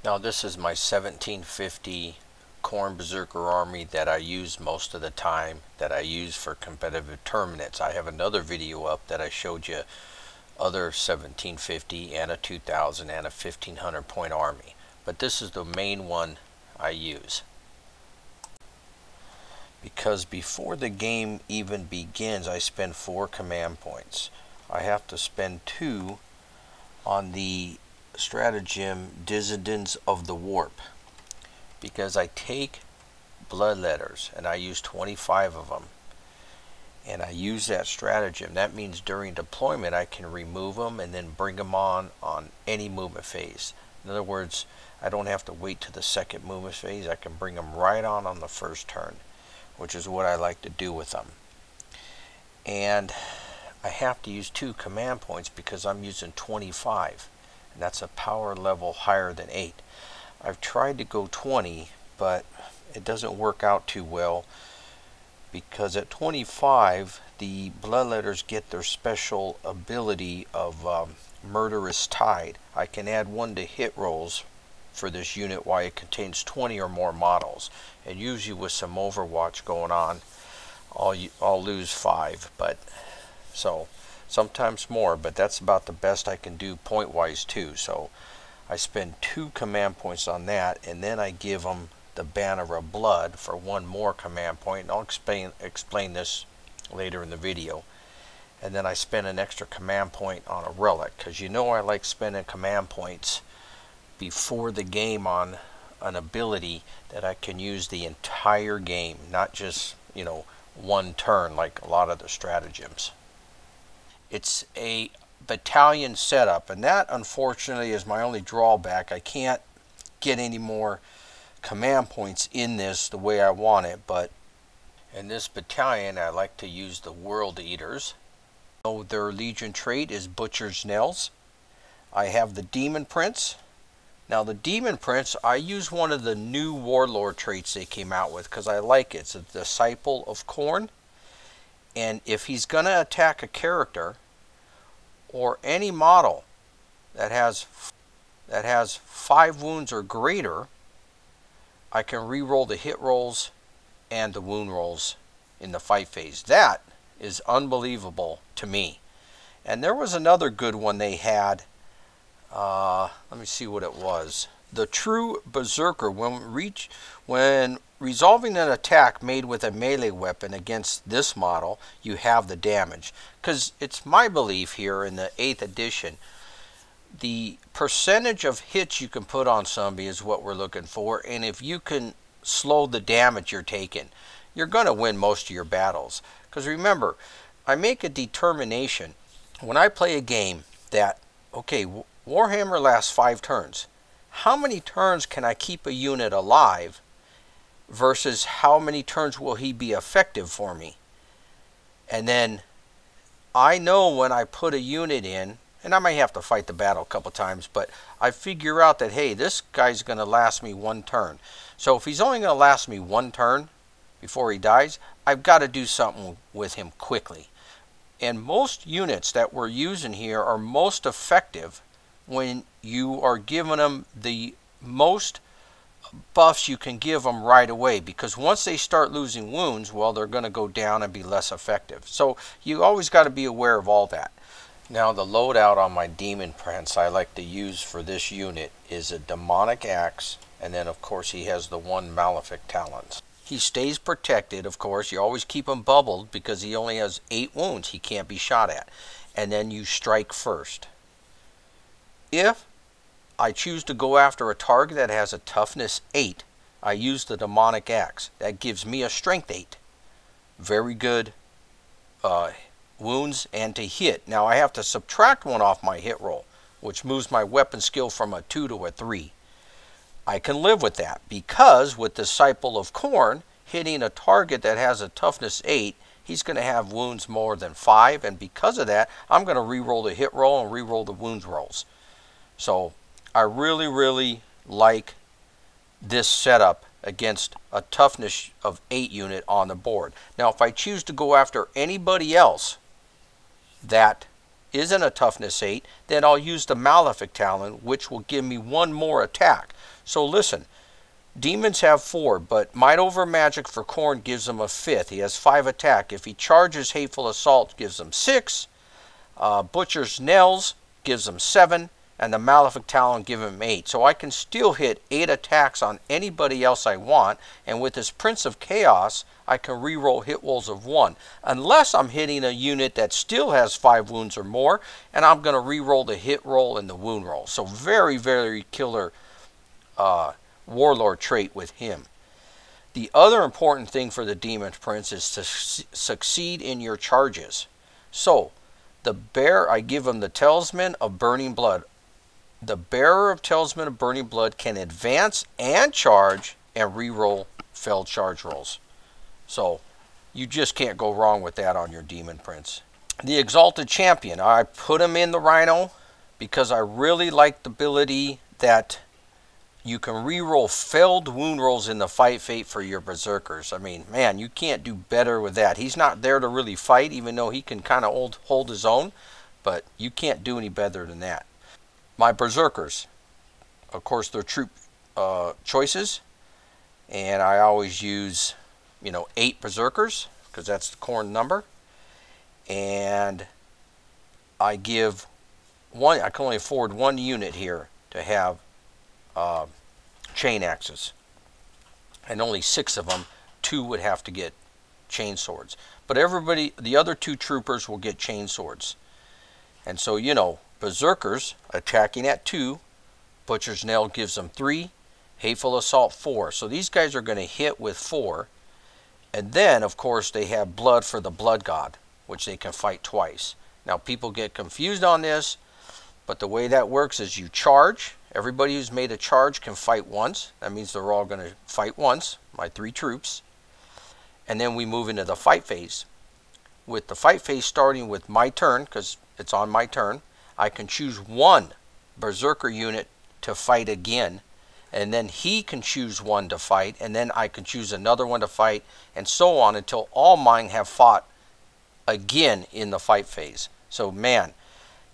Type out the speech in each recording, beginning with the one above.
Now this is my 1750 Khorne Berzerker army that I use most of the time, that I use for competitive tournaments. I have another video up that I showed you other 1750 and a 2000 and a 1500 point army, but this is the main one I use. Because before the game even begins, I spend 4 command points. I have to spend 2 on the Stratagem Dissidents of the Warp, because I take Bloodletters and I use 25 of them, and I use that stratagem. That means during deployment I can remove them and then bring them on any movement phase. In other words, I don't have to wait to the second movement phase. I can bring them right on the first turn, which is what I like to do with them. And I have to use 2 command points because I'm using 25, and that's a power level higher than 8. I've tried to go 20, but it doesn't work out too well, because at 25 the Bloodletters get their special ability of Murderous Tide. I can add 1 to hit rolls for this unit while it contains 20 or more models, and usually with some Overwatch going on I'll lose 5, but so sometimes more, but that's about the best I can do point wise too. So I spend 2 command points on that, and then I give them the Banner of Blood for 1 more command point, and I'll explain this later in the video. And then I spend an extra command point on a relic, because you know I like spending command points before the game on an ability that I can use the entire game, not just, you know, 1 turn like a lot of the stratagems. It's a battalion setup, and that unfortunately is my only drawback. I can't get any more command points in this the way I want it, but in this battalion I like to use the World Eaters. So their Legion trait is Butcher's Nails. I have the Demon Prince. Now the Demon Prince, I use one of the new Warlord traits they came out with because I like it. It's a Disciple of Khorne, and if he's going to attack a character or any model that has 5 wounds or greater, I can re-roll the hit rolls and the wound rolls in the fight phase. That is unbelievable to me. And there was another good one they had. Let me see what it was. The True Berserker. When resolving an attack made with a melee weapon against this model, you have the damage. Because it's my belief here in the 8th edition, the percentage of hits you can put on somebody is what we're looking for, and if you can slow the damage you're taking, you're going to win most of your battles. Because remember, I make a determination when I play a game that, okay, Warhammer lasts 5 turns. How many turns can I keep a unit alive versus how many turns will he be effective for me? And then I know when I put a unit in, and I might have to fight the battle a couple times, but I figure out that, hey, this guy's going to last me 1 turn. So if he's only going to last me 1 turn before he dies, I've got to do something with him quickly. And most units that we're using here are most effective when you are giving them the most buffs you can give them right away, because once they start losing wounds, well, they're going to go down and be less effective. So you always got to be aware of all that. Now the loadout on my Demon Prince I like to use for this unit is a Demonic Axe, and then of course he has the 1 Malefic Talons. He stays protected, of course. You always keep him bubbled because he only has 8 wounds he can't be shot at. And then you strike first. If I choose to go after a target that has a toughness 8, I use the Demonic Axe. That gives me a strength 8. Very good wounds and to hit. Now I have to subtract 1 off my hit roll, which moves my weapon skill from a 2 to a 3. I can live with that, because with Disciple of Khorne, hitting a target that has a toughness 8, he's going to have wounds more than 5, and because of that, I'm going to re-roll the hit roll and re-roll the wounds rolls. So I really, really like this setup against a toughness of 8 unit on the board. Now if I choose to go after anybody else that isn't a toughness 8, then I'll use the Malefic Talon, which will give me one more attack. So listen, demons have 4, but Might Over Magic for Khorne gives him a 5th. He has 5 attack. If he charges Hateful Assault, gives him 6. Butcher's Nails gives him 7. And the Malefic Talon give him 8. So I can still hit 8 attacks on anybody else I want. And with this Prince of Chaos, I can reroll hit rolls of 1. Unless I'm hitting a unit that still has 5 wounds or more. And I'm going to reroll the hit roll and the wound roll. So very, very killer Warlord trait with him. The other important thing for the Demon Prince is to succeed in your charges. So the bear, I give him the Talisman of Burning Blood. The bearer of Talisman of Burning Blood can advance and charge and reroll failed charge rolls. So you just can't go wrong with that on your Demon Prince. The Exalted Champion, I put him in the Rhino because I really like the ability that you can reroll failed wound rolls in the fight fate for your Berzerkers. I mean, man, you can't do better with that. He's not there to really fight, even though he can kind of hold his own, but you can't do any better than that. My Berzerkers, of course, they're troop choices, and I always use, 8 Berzerkers because that's the Khorne number, and I give one. I can only afford 1 unit here to have chain axes, and only 6 of them. 2 would have to get chain swords, but everybody, the other 2 troopers will get chain swords, and so Berzerkers attacking at 2, Butcher's Nail gives them 3, Hateful Assault 4. So these guys are going to hit with 4. And then, of course, they have Blood for the Blood God, which they can fight twice. Now, people get confused on this, but the way that works is you charge. Everybody who's made a charge can fight once. That means they're all going to fight once, my 3 troops. And then we move into the fight phase. With the fight phase starting with my turn, because it's on my turn, I can choose 1 Berserker unit to fight again, and then he can choose 1 to fight, and then I can choose another one to fight, and so on until all mine have fought again in the fight phase. So man,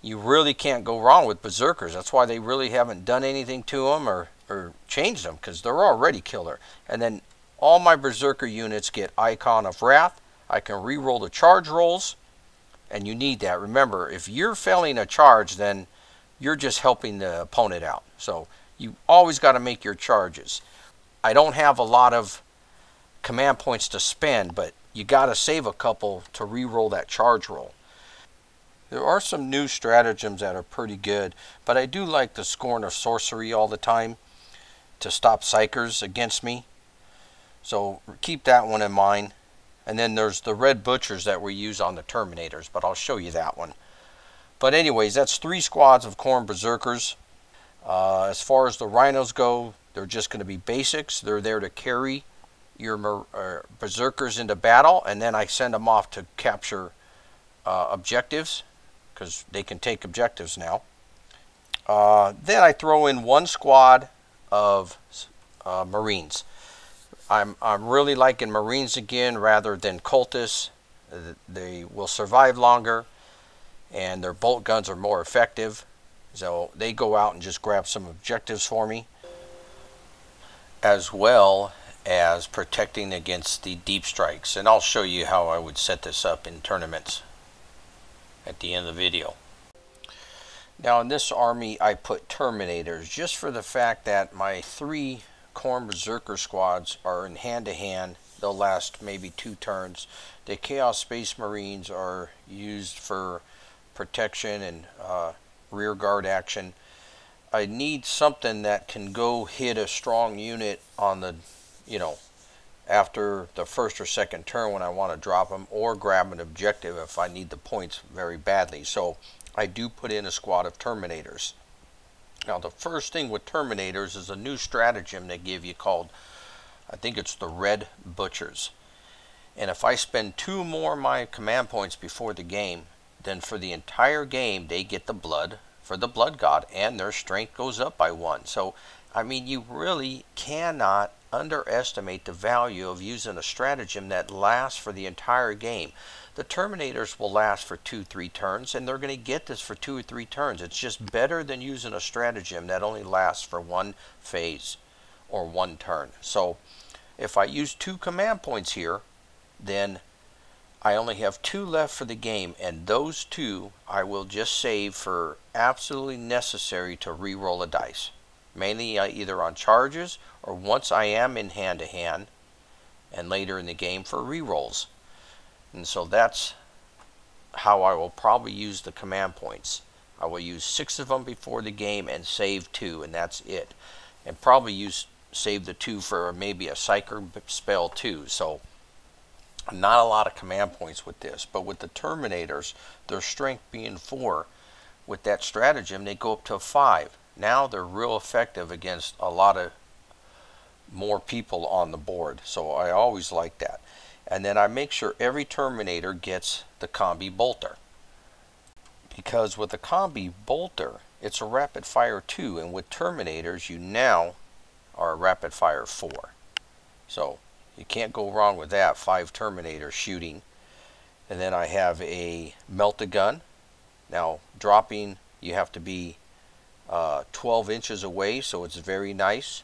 you really can't go wrong with Berzerkers. That's why they really haven't done anything to them or changed them, because they're already killer. And then all my Berserker units get Icon of Wrath. I can re-roll the charge rolls. And you need that. Remember, if you're failing a charge, then you're just helping the opponent out. So you always got to make your charges. I don't have a lot of command points to spend, but you got to save a couple to re-roll that charge roll. There are some new stratagems that are pretty good, but I do like the Scorn of Sorcery all the time to stop Psychers against me. So keep that one in mind. And then there's the Red Butchers that we use on the Terminators, but I'll show you that one. But anyways, that's 3 squads of Khorne Berzerkers. As far as the Rhinos go, they're just going to be basics. They're there to carry your Berzerkers into battle, and then I send them off to capture objectives, because they can take objectives now. Then I throw in 1 squad of Marines. I'm really liking Marines again rather than Cultists. They will survive longer, and their bolt guns are more effective. So they go out and just grab some objectives for me, as well as protecting against the deep strikes. And I'll show you how I would set this up in tournaments at the end of the video. Now in this army I put Terminators just for the fact that my 3 Khorne Berzerker squads are in hand-to-hand. They'll last maybe 2 turns. The Chaos Space Marines are used for protection and rear guard action. I need something that can go hit a strong unit on the, after the first or second turn when I want to drop them, or grab an objective if I need the points very badly. So I do put in a squad of Terminators. Now the first thing with Terminators is a new stratagem they give you called, I think it's the Red Butchers. And if I spend 2 more of my command points before the game, then for the entire game they get the blood for the Blood God, and their strength goes up by 1. So I mean, you really cannot underestimate the value of using a stratagem that lasts for the entire game. The Terminators will last for 2-3 turns, and they're going to get this for 2 or 3 turns. It's just better than using a stratagem that only lasts for 1 phase or 1 turn. So if I use 2 command points here, then I only have 2 left for the game, and those 2 I will just save for absolutely necessary to re-roll a dice. Mainly either on charges or once I am in hand-to-hand, and later in the game for re-rolls. And so that's how I will probably use the command points. I will use 6 of them before the game and save 2, and that's it. And probably save the 2 for maybe a psyker spell too. So not a lot of command points with this, but with the Terminators, their strength being 4, with that stratagem they go up to 5. Now they're real effective against a lot of more people on the board, so I always like that. And then I make sure every Terminator gets the Combi Bolter, because with the Combi Bolter it's a rapid fire 2, and with Terminators you now are a rapid fire 4. So you can't go wrong with that. 5 Terminators shooting. And then I have a melt-a-gun. Now dropping, you have to be 12 inches away, so it's very nice.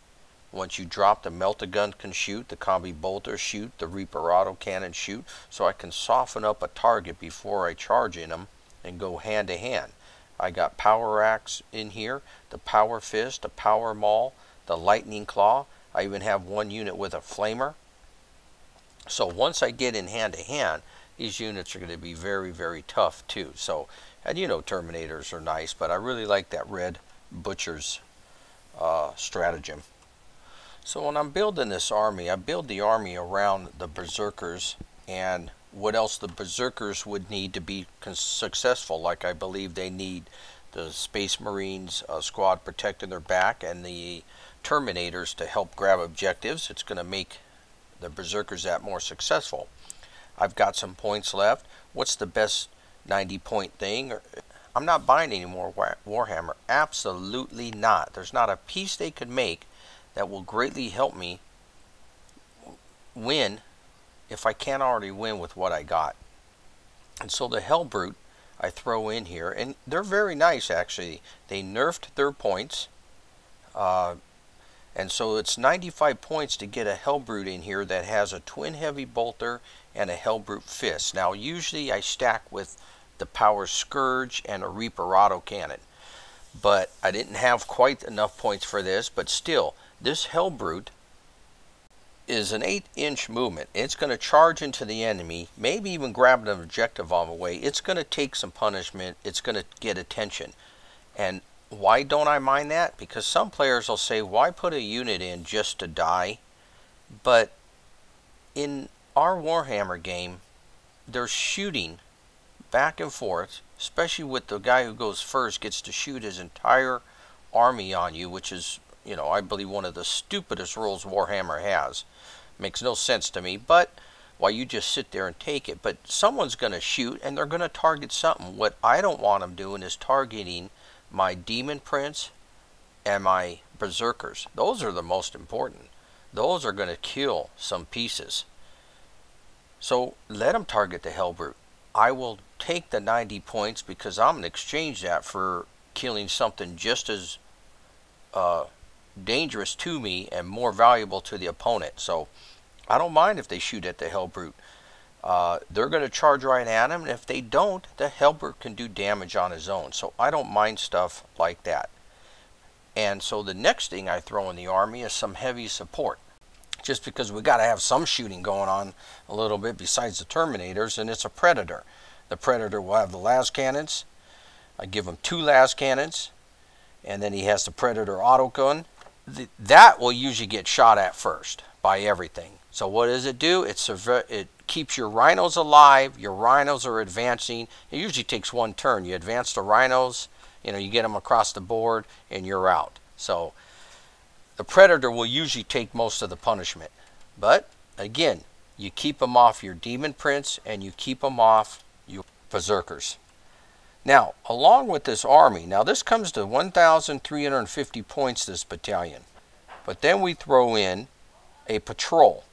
Once you drop, the melt-a-gun can shoot, the Combi Bolter shoot, the Reaper Auto Cannon shoot, so I can soften up a target before I charge in them and go hand to hand. I got Power Axe in here, the Power Fist, the Power Maul, the Lightning Claw. I even have 1 unit with a Flamer. So once I get in hand to hand, these units are going to be very, very tough too. So, and you know, Terminators are nice, but I really like that red Butcher's stratagem. So when I'm building this army, I build the army around the Berzerkers and what else the Berzerkers would need to be successful. Like I believe they need the Space Marines squad protecting their back and the Terminators to help grab objectives. It's going to make the Berzerkers that more successful. I've got some points left. What's the best 90-point thing? I'm not buying any more Warhammer. Absolutely not. There's not a piece they could make that will greatly help me win if I can't already win with what I got. And so the Hellbrute I throw in here, and they're very nice actually. They nerfed their points, and so it's 95 points to get a Hellbrute in here that has a Twin Heavy Bolter and a Hellbrute Fist. Now usually I stack with the Power Scourge and a Reaper Auto Cannon, but I didn't have quite enough points for this. But still, this Hellbrute is an 8-inch movement. It's going to charge into the enemy, maybe even grab an objective on the way. It's going to take some punishment. It's going to get attention. And why don't I mind that? Because some players will say, why put a unit in just to die? But in our Warhammer game, they're shooting back and forth, especially with the guy who goes first gets to shoot his entire army on you, which is, you know, I believe one of the stupidest rules Warhammer has. Makes no sense to me, but why you just sit there and take it. But someone's going to shoot and they're going to target something. What I don't want them doing is targeting my Demon Prince and my Berzerkers. Those are the most important. Those are going to kill some pieces. So let them target the Hellbrute. I will take the 90 points because I'm going to exchange that for killing something just as dangerous to me and more valuable to the opponent. So I don't mind if they shoot at the Hellbrute. They're going to charge right at him, and if they don't, the Hellbrute can do damage on his own. So I don't mind stuff like that. And so the next thing I throw in the army is some heavy support. Just because we got to have some shooting going on a little bit besides the Terminators, and it's a Predator. The Predator will have the las cannons. I give him 2 las cannons, and then he has the Predator auto gun. That will usually get shot at first by everything. So what does it do? It keeps your rhinos alive. Your rhinos are advancing. It usually takes 1 turn. You advance the rhinos, you know, you get them across the board, and you're out. So the Predator will usually take most of the punishment. But again, you keep them off your Demon Prince and you keep them off your Berzerkers. Now, along with this army, now this comes to 1,350 points, this battalion. But then we throw in a patrol.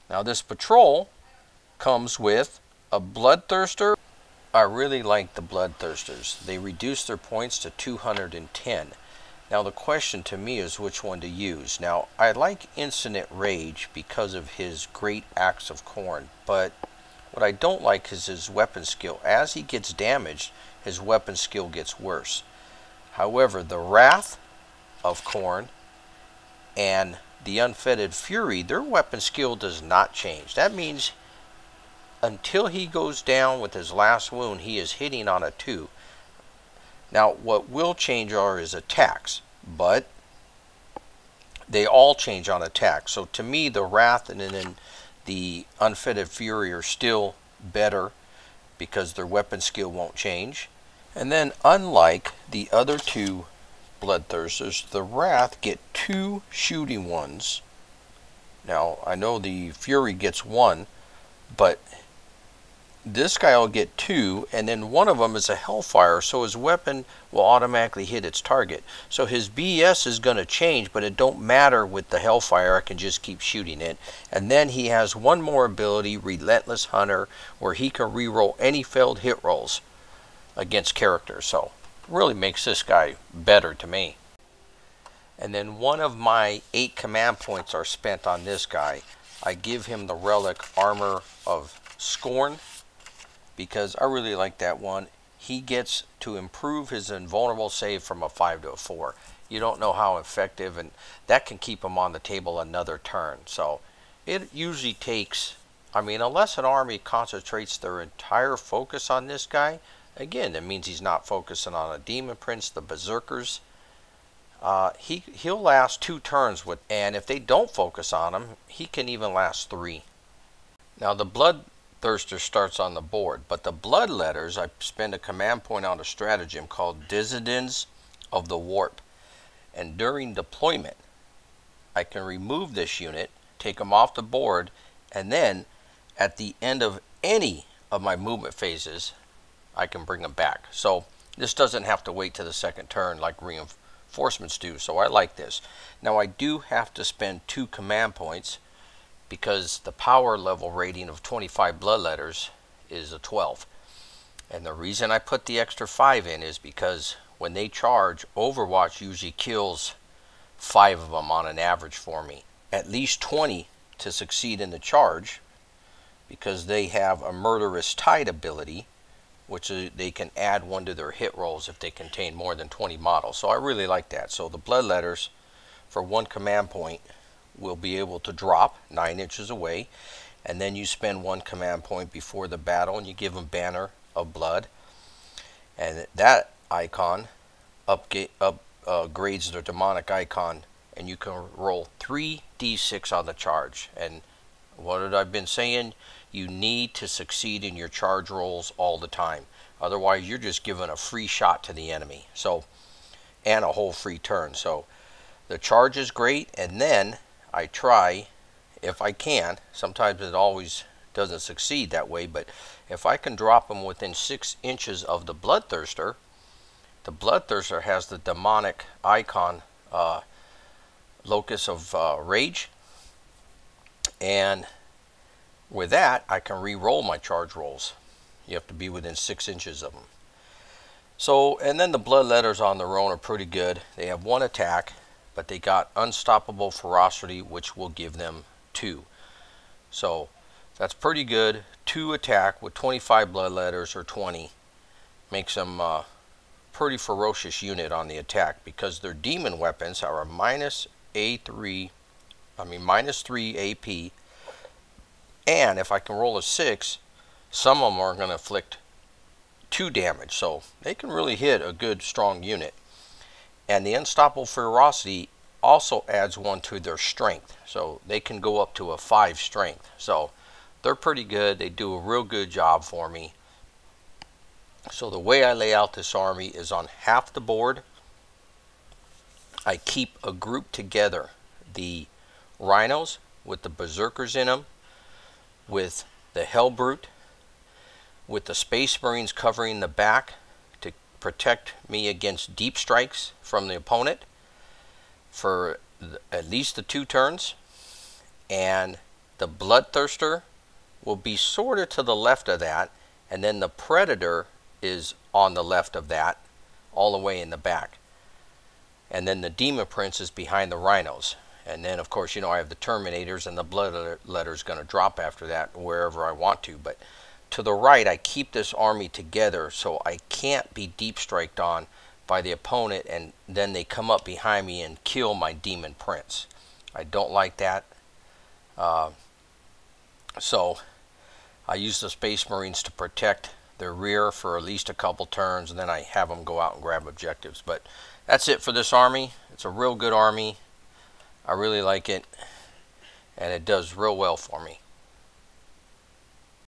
Now this patrol comes with a Bloodthirster. I really like the Bloodthirsters. They reduce their points to 210. Now the question to me is which one to use. Now I like Infinite Rage because of his great Axe of Khorne, but what I don't like is his weapon skill. As he gets damaged, his weapon skill gets worse. However, the Wrath of Khorne and the Unfettered Fury, their weapon skill does not change. That means until he goes down with his last wound, he is hitting on a 2. Now, what will change are his attacks, but they all change on attack. So to me, the Wrath and then the Unfettered Fury are still better because their weapon skill won't change. And then, unlike the other two Bloodthirsters, the Wrath get 2 shooting ones. Now, I know the Fury gets 1, but this guy will get 2, and then one of them is a Hellfire, so his weapon will automatically hit its target. So his BS is going to change, but it don't matter with the Hellfire. I can just keep shooting it. And then he has one more ability, Relentless Hunter, where he can reroll any failed hit rolls against characters. So really makes this guy better to me. And then one of my 8 command points are spent on this guy. I give him the relic Armor of Scorn, because I really like that one. He gets to improve his invulnerable save from a 5 to a 4. You don't know how effective, and that can keep him on the table another turn. So it usually takes, I mean, unless an army concentrates their entire focus on this guy, again, it means he's not focusing on a Demon Prince, the Berzerkers. He'll last 2 turns with, and if they don't focus on him, he can even last 3. Now the Bloodthirster starts on the board, but the Bloodletters, I spend a command point on a stratagem called Dissidents of the Warp, and during deployment I can remove this unit, take them off the board, and then at the end of any of my movement phases I can bring them back. So this doesn't have to wait to the second turn like reinforcements do, so I like this. Now I do have to spend 2 command points because the power level rating of 25 Bloodletters is a 12. And the reason I put the extra 5 in is because when they charge, Overwatch usually kills 5 of them on an average for me. At least 20 to succeed in the charge, because they have a Murderous Tide ability, which they can add 1 to their hit rolls if they contain more than 20 models. So I really like that. So the Bloodletters, for 1 command point, will be able to drop 9 inches away, and then you spend 1 command point before the battle and you give them Banner of Blood, and that icon upgrades their demonic icon, and you can roll 3d6 on the charge. And what have I been saying? You need to succeed in your charge rolls all the time, otherwise you're just giving a free shot to the enemy, so, and a whole free turn. So the charge is great, and then I try, if I can, sometimes it always doesn't succeed that way, but if I can drop them within 6 inches of the Bloodthirster has the demonic icon, Locus of Rage, and with that I can re-roll my charge rolls. You have to be within 6 inches of them. So, and then the Bloodletters on their own are pretty good. They have 1 attack, but they got Unstoppable Ferocity, which will give them 2. So that's pretty good. 2 attack with 25 Bloodletters, or 20, makes them a pretty ferocious unit on the attack, because their demon weapons are a minus 3 AP, and if I can roll a 6, some of them are going to inflict 2 damage, so they can really hit a good strong unit. And the Unstoppable Ferocity also adds 1 to their strength, so they can go up to a 5 strength. So they're pretty good. They do a real good job for me. So the way I lay out this army is on half the board I keep a group together, the Rhinos with the Berzerkers in them, with the Hellbrute, with the Space Marines covering the back to protect me against deep strikes from the opponent for at least the 2 turns. and the Bloodthirster will be sort of to the left of that, and then the Predator is on the left of that, all the way in the back. And then the Demon Prince is behind the Rhinos. And then, of course, you know, I have the Terminators, and the Bloodletters going to drop after that wherever I want to. But to the right, I keep this army together so I can't be deep striked on by the opponent, and then they come up behind me and kill my Demon Prince. I don't like that. So I use the Space Marines to protect their rear for at least a couple turns, and then I have them go out and grab objectives. But that's it for this army. It's a real good army. I really like it, and it does real well for me.